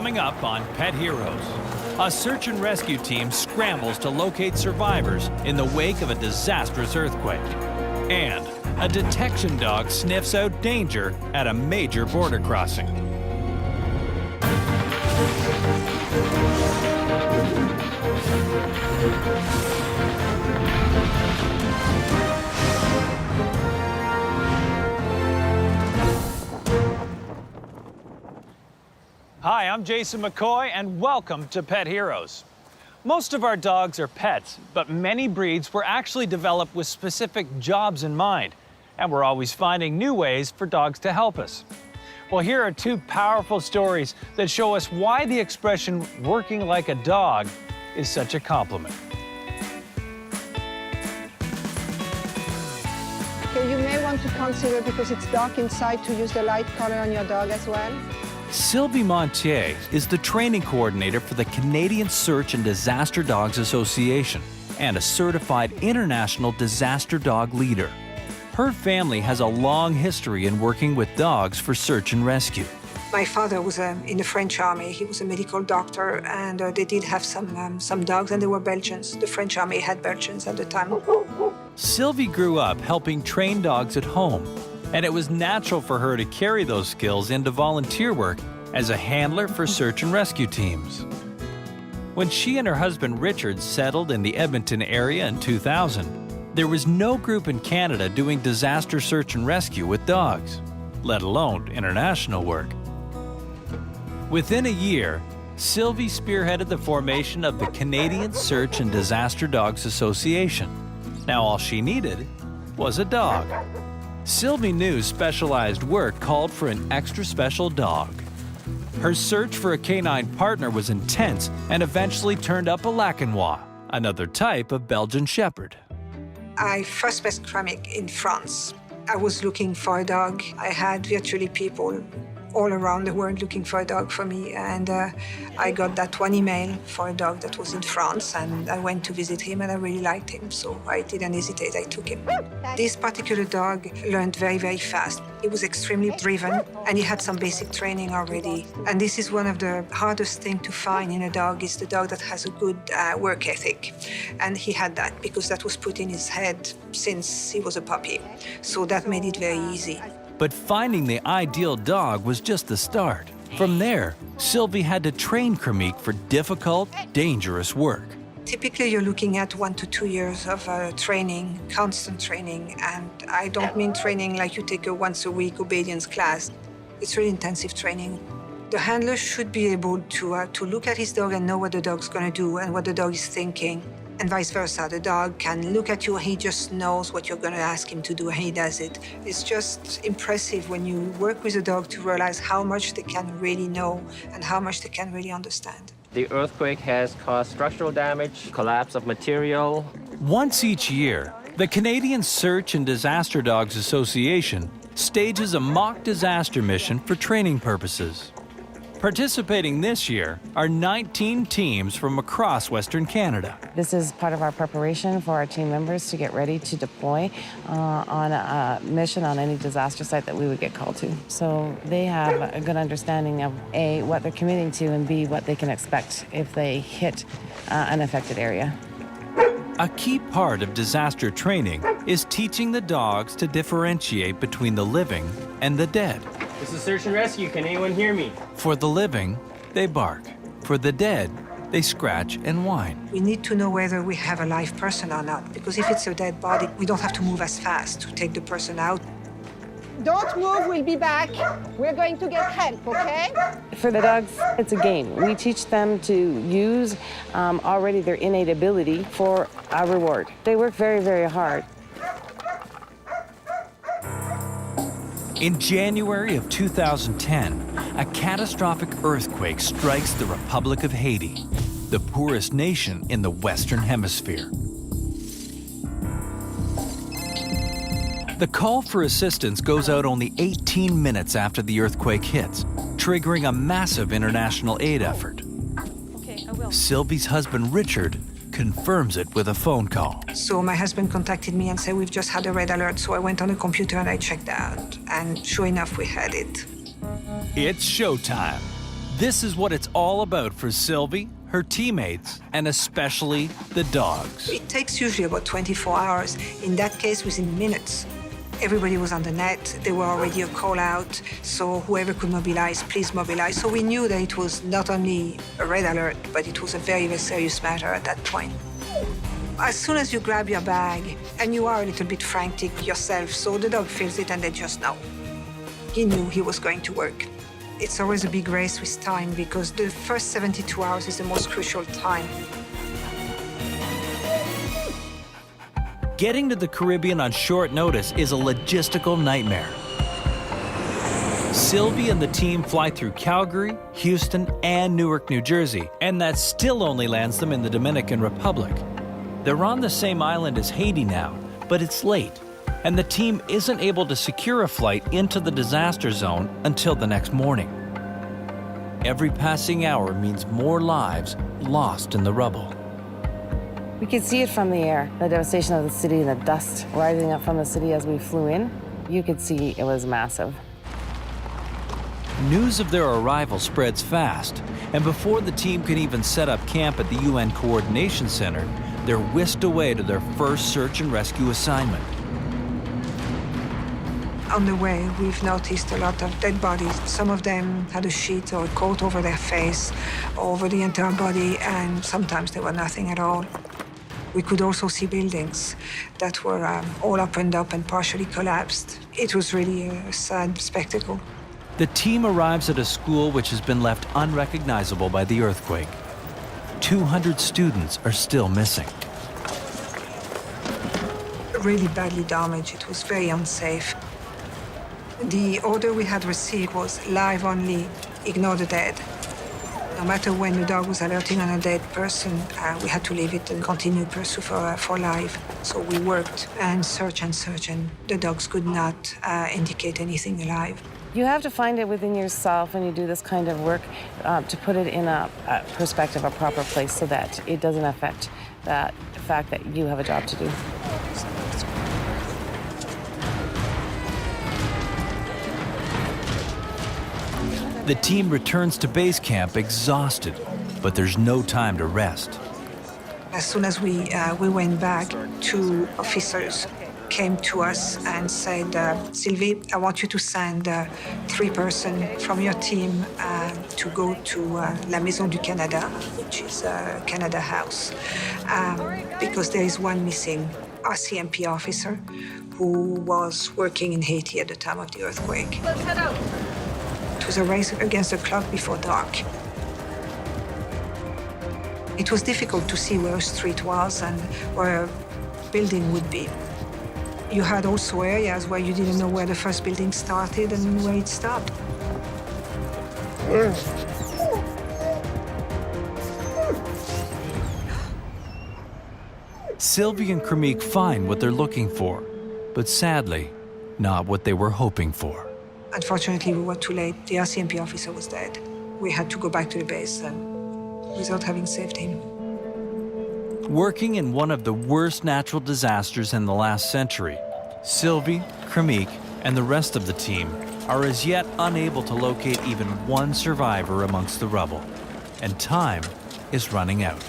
Coming up on Pet Heroes, a search and rescue team scrambles to locate survivors in the wake of a disastrous earthquake. And a detection dog sniffs out danger at a major border crossing. Hi, I'm Jason McCoy, and welcome to Pet Heroes. Most of our dogs are pets, but many breeds were actually developed with specific jobs in mind, and we're always finding new ways for dogs to help us. Well, here are two powerful stories that show us why the expression "working like a dog" is such a compliment. Okay, you may want to consider, because it's dark inside, to use the light color on your dog as well. Sylvie Montier is the training coordinator for the Canadian Search and Disaster Dogs Association and a certified international disaster dog leader. Her family has a long history in working with dogs for search and rescue. My father was in the French army. He was a medical doctor, and they did have some dogs, and they were Belgians. The French army had Belgians at the time. Sylvie grew up helping train dogs at home, and it was natural for her to carry those skills into volunteer work as a handler for search and rescue teams. When she and her husband Richard settled in the Edmonton area in 2000, there was no group in Canada doing disaster search and rescue with dogs, let alone international work. Within a year, Sylvie spearheaded the formation of the Canadian Search and Disaster Dogs Association. Now all she needed was a dog. Sylvie knew specialized work called for an extra special dog. Her search for a canine partner was intense and eventually turned up a Lacanois, another type of Belgian Shepherd. I first met Kramik in France. I was looking for a dog. I had virtually people all around the world looking for a dog for me, and I got that one email for a dog that was in France, and I went to visit him, and I really liked him, so I didn't hesitate, I took him. This particular dog learned very, very fast. He was extremely driven, and he had some basic training already. And this is one of the hardest things to find in a dog, is the dog that has a good work ethic. And he had that, because that was put in his head since he was a puppy. So that made it very easy. But finding the ideal dog was just the start. From there, Sylvie had to train Kramik for difficult, dangerous work. Typically, you're looking at 1 to 2 years of training, constant training. And I don't mean training like you take a once-a-week obedience class. It's really intensive training. The handler should be able to look at his dog and know what the dog's going to do and what the dog is thinking. And vice versa. The dog can look at you and he just knows what you're going to ask him to do, and he does it. It's just impressive when you work with a dog to realize how much they can really know and how much they can really understand. The earthquake has caused structural damage, collapse of material. Once each year, the Canadian Search and Disaster Dogs Association stages a mock disaster mission for training purposes. Participating this year are 19 teams from across Western Canada. This is part of our preparation for our team members to get ready to deploy on a mission on any disaster site that we would get called to. So they have a good understanding of A, what they're committing to, and B, what they can expect if they hit an affected area. A key part of disaster training is teaching the dogs to differentiate between the living and the dead. This is search and rescue. Can anyone hear me? For the living, they bark. For the dead, they scratch and whine. We need to know whether we have a live person or not, because if it's a dead body, we don't have to move as fast to take the person out. Don't move, we'll be back. We're going to get help, okay? For the dogs, it's a game. We teach them to use already their innate ability for a reward. They work very, very hard. In January of 2010, a catastrophic earthquake strikes the Republic of Haiti, the poorest nation in the Western Hemisphere. The call for assistance goes out only 18 minutes after the earthquake hits, triggering a massive international aid effort. Okay, I will. Sylvie's husband, Richard, confirms it with a phone call. So my husband contacted me and said, we've just had a red alert. So I went on the computer and I checked out. And sure enough, we had it. It's showtime. This is what it's all about for Sylvie, her teammates, and especially the dogs. It takes usually about 24 hours. In that case, within minutes. Everybody was on the net. They were already a call out. So whoever could mobilize, please mobilize. So we knew that it was not only a red alert, but it was a very, very serious matter at that point. As soon as you grab your bag, and you are a little bit frantic yourself, so the dog feels it and they just know. He knew he was going to work. It's always a big race with time because the first 72 hours is the most crucial time. Getting to the Caribbean on short notice is a logistical nightmare. Sylvie and the team fly through Calgary, Houston, and Newark, New Jersey, and that still only lands them in the Dominican Republic. They're on the same island as Haiti now, but it's late, and the team isn't able to secure a flight into the disaster zone until the next morning. Every passing hour means more lives lost in the rubble. We could see it from the air, the devastation of the city, the dust rising up from the city as we flew in. You could see it was massive. News of their arrival spreads fast, and before the team can even set up camp at the UN Coordination Center, they're whisked away to their first search and rescue assignment. On the way, we've noticed a lot of dead bodies. Some of them had a sheet or a coat over their face, over the entire body, and sometimes there were nothing at all. We could also see buildings that were all opened up and partially collapsed. It was really a sad spectacle. The team arrives at a school which has been left unrecognizable by the earthquake. 200 students are still missing. Really badly damaged. It was very unsafe. The order we had received was live only, ignore the dead. No matter when the dog was alerting on a dead person, we had to leave it and continue pursuit for life. So we worked and search, and the dogs could not indicate anything alive. You have to find it within yourself when you do this kind of work to put it in a perspective, a proper place, so that it doesn't affect the fact that you have a job to do. The team returns to base camp exhausted, but there's no time to rest. As soon as we went back, 2 officers came to us and said, Sylvie, I want you to send 3 persons from your team to go to La Maison du Canada, which is a Canada house, because there is one missing RCMP officer who was working in Haiti at the time of the earthquake. Let's head out. It was a race against the clock before dark. It was difficult to see where a street was and where a building would be. You had also areas where you didn't know where the first building started and where it stopped. Sylvie and Kremik find what they're looking for, but sadly, not what they were hoping for. Unfortunately, we were too late. The RCMP officer was dead. We had to go back to the base without having saved him. Working in one of the worst natural disasters in the last century, Sylvie, Kremik, and the rest of the team are as yet unable to locate even one survivor amongst the rubble, and time is running out.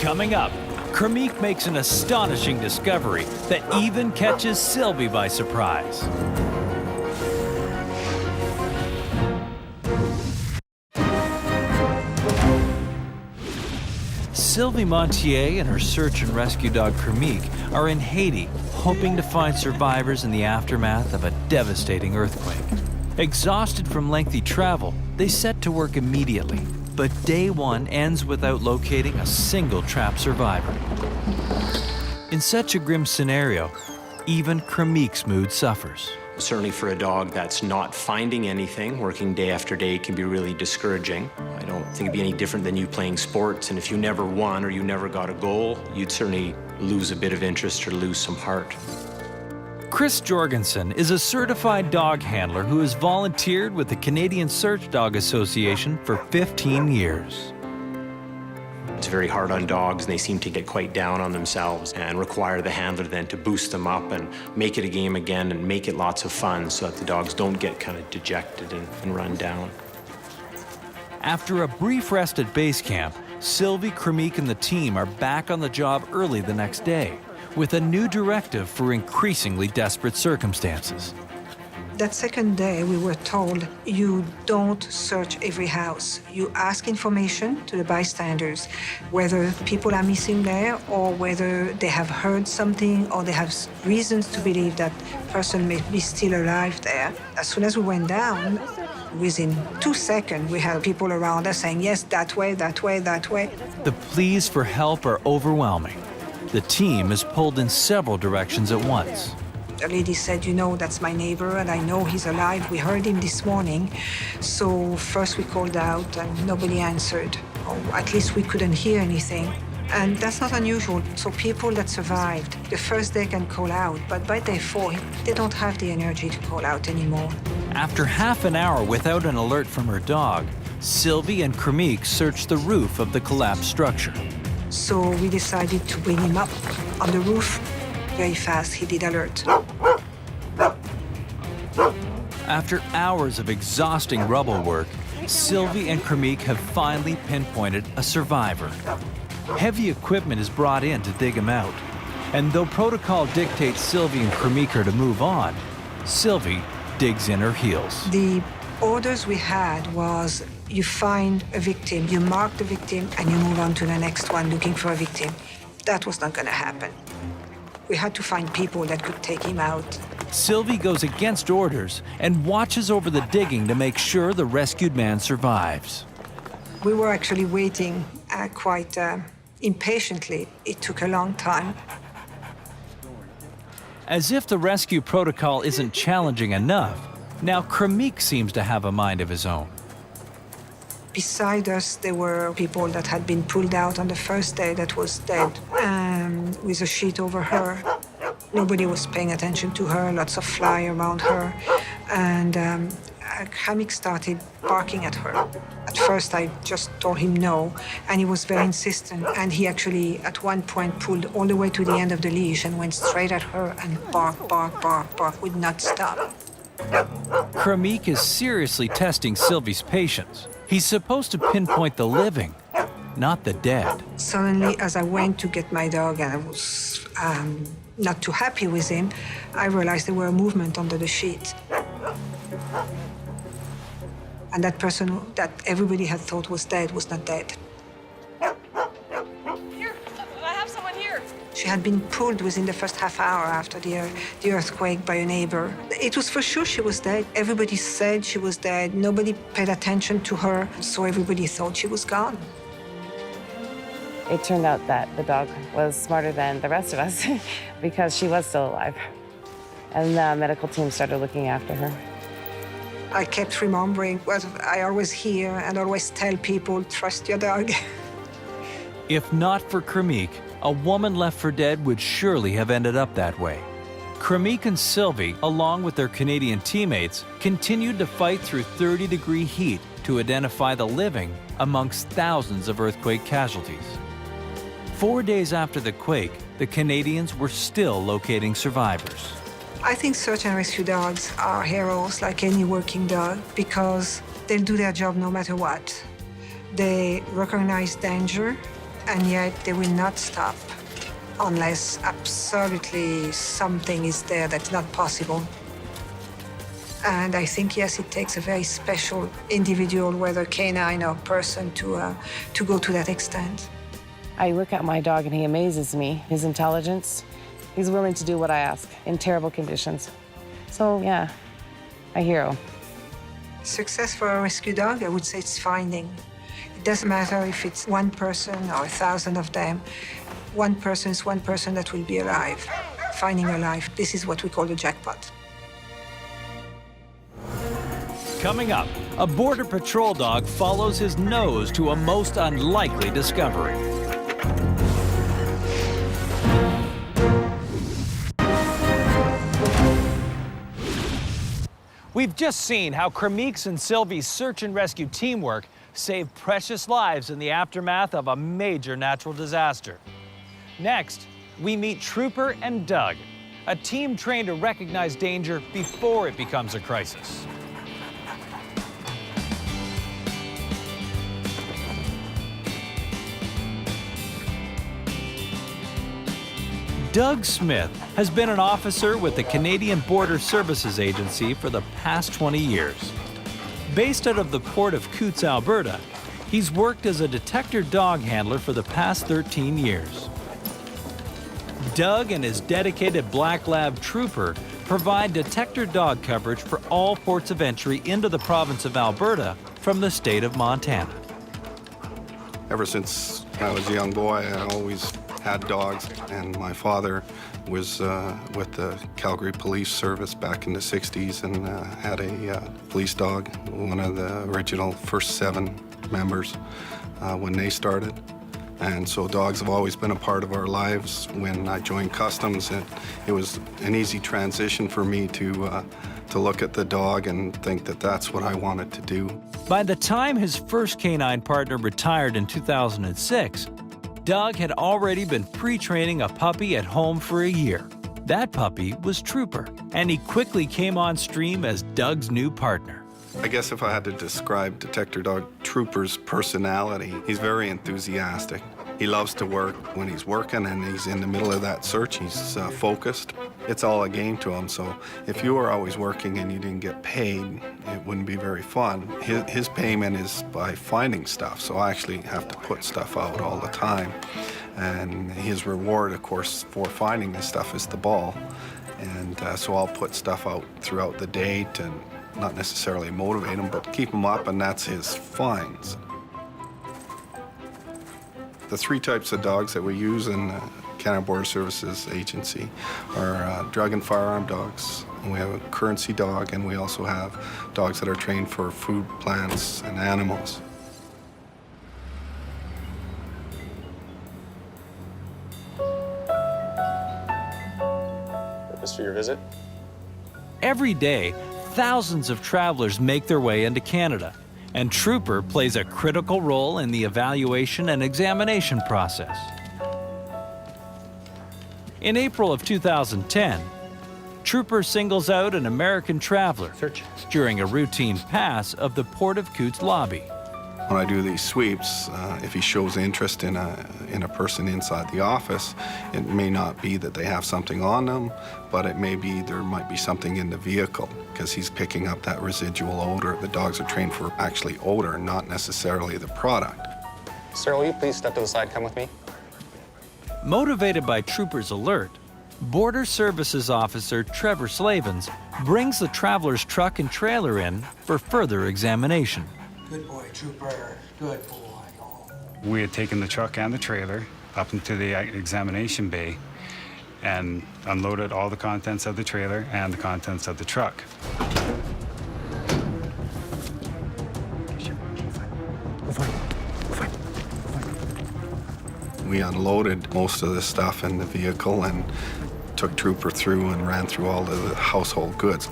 Coming up, Kremik makes an astonishing discovery that even catches Sylvie by surprise. Sylvie Montier and her search and rescue dog Kremik are in Haiti, hoping to find survivors in the aftermath of a devastating earthquake. Exhausted from lengthy travel, they set to work immediately, but day 1 ends without locating a single trapped survivor. In such a grim scenario, even Kremik's mood suffers. Certainly for a dog that's not finding anything, working day after day can be really discouraging. I don't think it'd be any different than you playing sports, and if you never won or you never got a goal, you'd certainly lose a bit of interest or lose some heart. Chris Jorgensen is a certified dog handler who has volunteered with the Canadian Search Dog Association for 15 years. It's very hard on dogs, and they seem to get quite down on themselves and require the handler then to boost them up and make it a game again and make it lots of fun so that the dogs don't get kind of dejected and run down. After a brief rest at base camp, Sylvie, Kremik, and the team are back on the job early the next day with a new directive for increasingly desperate circumstances. That second day, we were told, you don't search every house. You ask information to the bystanders, whether people are missing there or whether they have heard something or they have reasons to believe that person may be still alive there. As soon as we went down, within 2 seconds, we had people around us saying, yes, that way, that way, that way. The pleas for help are overwhelming. The team is pulled in several directions at once. The lady said, you know, that's my neighbor and I know he's alive. We heard him this morning. So first we called out and nobody answered. Or at least we couldn't hear anything. And that's not unusual. So people that survived, the first day can call out, but by day 4, they don't have the energy to call out anymore. After half an hour without an alert from her dog, Sylvie and Kremik searched the roof of the collapsed structure. So we decided to bring him up on the roof. Very fast, he did alert. After hours of exhausting rubble work, Sylvie and Kremik have finally pinpointed a survivor. Heavy equipment is brought in to dig him out. And though protocol dictates Sylvie and Kremik are to move on, Sylvie digs in her heels. The orders we had was you find a victim, you mark the victim, and you move on to the next one looking for a victim. That was not going to happen. We had to find people that could take him out. Sylvie goes against orders and watches over the digging to make sure the rescued man survives. We were actually waiting quite impatiently. It took a long time. As if the rescue protocol isn't challenging enough, now Kremik seems to have a mind of his own. Beside us, there were people that had been pulled out on the first day that was dead, with a sheet over her. Nobody was paying attention to her, lots of fly around her. And Kremik started barking at her. At first, I just told him no, and he was very insistent. And he actually, at one point, pulled all the way to the end of the leash and went straight at her and bark, bark, bark, bark, would not stop. Kremik is seriously testing Sylvie's patience. He's supposed to pinpoint the living, not the dead. Suddenly, as I went to get my dog, and I was not too happy with him, I realized there were a movement under the sheet. And that person that everybody had thought was dead was not dead. Here, I have someone here. She had been pulled within the first half hour after the earthquake by a neighbor. It was for sure she was dead. Everybody said she was dead. Nobody paid attention to her, so everybody thought she was gone. It turned out that the dog was smarter than the rest of us because she was still alive. And the medical team started looking after her. I kept remembering what I always hear and always tell people, trust your dog. If not for Kremik, a woman left for dead would surely have ended up that way. Kremik and Sylvie, along with their Canadian teammates, continued to fight through 30-degree heat to identify the living amongst thousands of earthquake casualties. 4 days after the quake, the Canadians were still locating survivors. I think search and rescue dogs are heroes like any working dog because they'll do their job no matter what. They recognize danger, and yet they will not stop unless absolutely something is there that's not possible. And I think, yes, it takes a very special individual, whether canine or person, to go to that extent. I look at my dog and he amazes me. His intelligence, he's willing to do what I ask in terrible conditions. So yeah, a hero. Success for a rescue dog, I would say it's finding. It doesn't matter if it's one person or 1,000 of them. One person is one person that will be alive. Finding a life, this is what we call the jackpot. Coming up, a Border Patrol dog follows his nose to a most unlikely discovery. We've just seen how Kremik's and Sylvie's search and rescue teamwork save precious lives in the aftermath of a major natural disaster. Next, we meet Trooper and Doug, a team trained to recognize danger before it becomes a crisis. Doug Smith has been an officer with the Canadian Border Services Agency for the past 20 years. Based out of the Port of Coutts, Alberta, he's worked as a detector dog handler for the past 13 years. Doug and his dedicated Black Lab Trooper provide detector dog coverage for all ports of entry into the province of Alberta from the state of Montana. Ever since I was a young boy, I always had dogs, and my father was with the Calgary Police Service back in the 60s and had a police dog, one of the original first 7 members when they started. And so dogs have always been a part of our lives. When I joined Customs, it was an easy transition for me to look at the dog and think that that's what I wanted to do. By the time his first canine partner retired in 2006, Doug had already been pre-training a puppy at home for a year. That puppy was Trooper, and he quickly came on stream as Doug's new partner. I guess if I had to describe Detector Dog Trooper's personality, he's very enthusiastic. He loves to work. When he's working and he's in the middle of that search, he's focused. It's all a game to him, so if you were always working and you didn't get paid, it wouldn't be very fun. His payment is by finding stuff, so I actually have to put stuff out all the time. And his reward, of course, for finding this stuff is the ball. And so I'll put stuff out throughout the day to not necessarily motivate him, but keep him up, and that's his finds. The 3 types of dogs that we use in Canada Border Services Agency are drug and firearm dogs. And we have a currency dog, and we also have dogs that are trained for food, plants, and animals. Purpose for your visit? Every day, thousands of travelers make their way into Canada, and Trooper plays a critical role in the evaluation and examination process. In April of 2010, Trooper singles out an American traveler during a routine pass of the Port of Coutts lobby. When I do these sweeps, if he shows interest in a person inside the office, it may not be that they have something on them, but it may be there might be something in the vehicle because he's picking up that residual odor. The dogs are trained for actually odor, not necessarily the product. Sir, will you please step to the side, come with me? Motivated by Trooper's alert, Border Services Officer Trevor Slavens brings the traveler's truck and trailer in for further examination. Good boy, Trooper. Good boy. Oh. We had taken the truck and the trailer up into the examination bay and unloaded all the contents of the trailer and the contents of the truck. We unloaded most of the stuff in the vehicle and took Trooper through and ran through all of the household goods.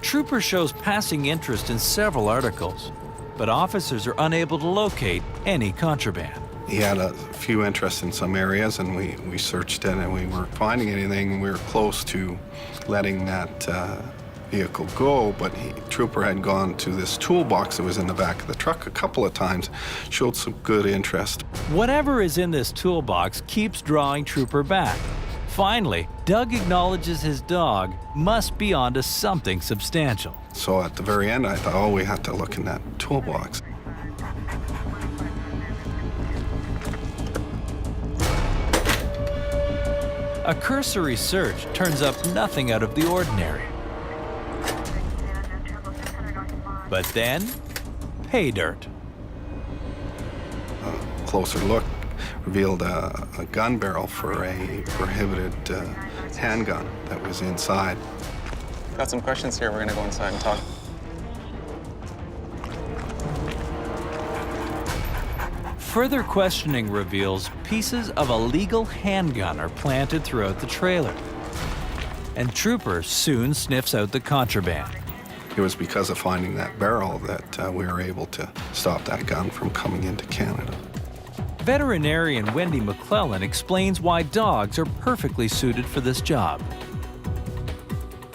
Trooper shows passing interest in several articles, but officers are unable to locate any contraband. He had a few interests in some areas, and we searched it, and we weren't finding anything. We were close to letting that vehicle go, but Trooper had gone to this toolbox that was in the back of the truck a couple of times, showed some good interest. Whatever is in this toolbox keeps drawing Trooper back. Finally, Doug acknowledges his dog must be onto something substantial. So at the very end, I thought, oh, we have to look in that toolbox. A cursory search turns up nothing out of the ordinary. But then, pay dirt. A closer look revealed a gun barrel for a prohibited handgun that was inside. Got some questions here. We're going to go inside and talk. Further questioning reveals pieces of a legal handgun are planted throughout the trailer. And Trooper soon sniffs out the contraband. It was because of finding that barrel that we were able to stop that gun from coming into Canada. Veterinarian Wendy McClellan explains why dogs are perfectly suited for this job.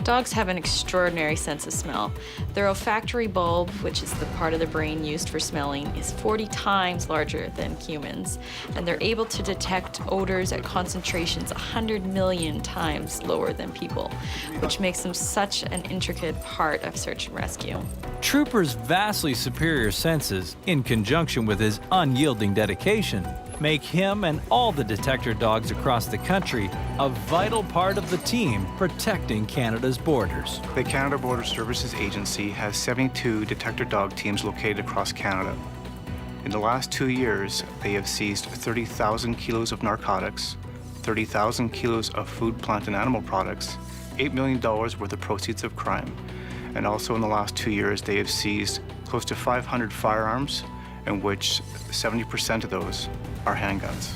Dogs have an extraordinary sense of smell. Their olfactory bulb, which is the part of the brain used for smelling, is 40 times larger than humans, and they're able to detect odors at concentrations 100 million times lower than people, which makes them such an intricate part of search and rescue. Trooper's vastly superior senses, in conjunction with his unyielding dedication, make him and all the detector dogs across the country a vital part of the team protecting Canada's borders. The Canada Border Services Agency has 72 detector dog teams located across Canada. In the last 2 years, they have seized 30,000 kilos of narcotics, 30,000 kilos of food, plant, and animal products, $8 million worth of proceeds of crime. And also in the last 2 years, they have seized close to 500 firearms, in which 70% of those are handguns.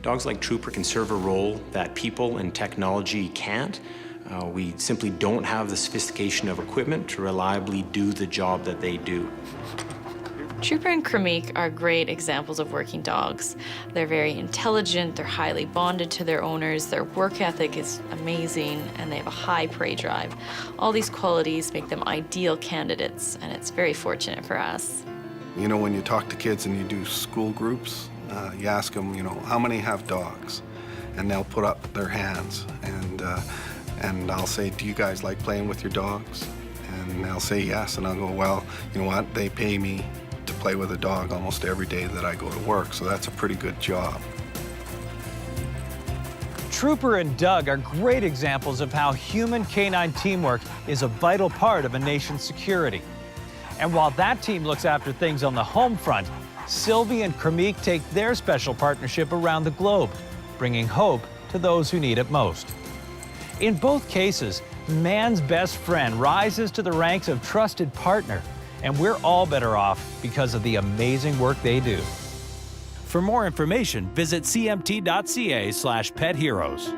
Dogs like Trooper can serve a role that people and technology can't. We simply don't have the sophistication of equipment to reliably do the job that they do. Trooper and Kremik are great examples of working dogs. They're very intelligent, they're highly bonded to their owners, their work ethic is amazing, and they have a high prey drive. All these qualities make them ideal candidates, and it's very fortunate for us. You know, when you talk to kids and you do school groups, you ask them, you know, how many have dogs? And they'll put up their hands, and I'll say, do you guys like playing with your dogs? And they'll say yes, and I'll go, well, you know what, they pay me to play with a dog almost every day that I go to work, so that's a pretty good job. Trooper and Doug are great examples of how human canine teamwork is a vital part of a nation's security. And while that team looks after things on the home front, Sylvie and Kremik take their special partnership around the globe, bringing hope to those who need it most. In both cases, man's best friend rises to the ranks of trusted partner, and we're all better off because of the amazing work they do. For more information, visit cmt.ca/petheroes.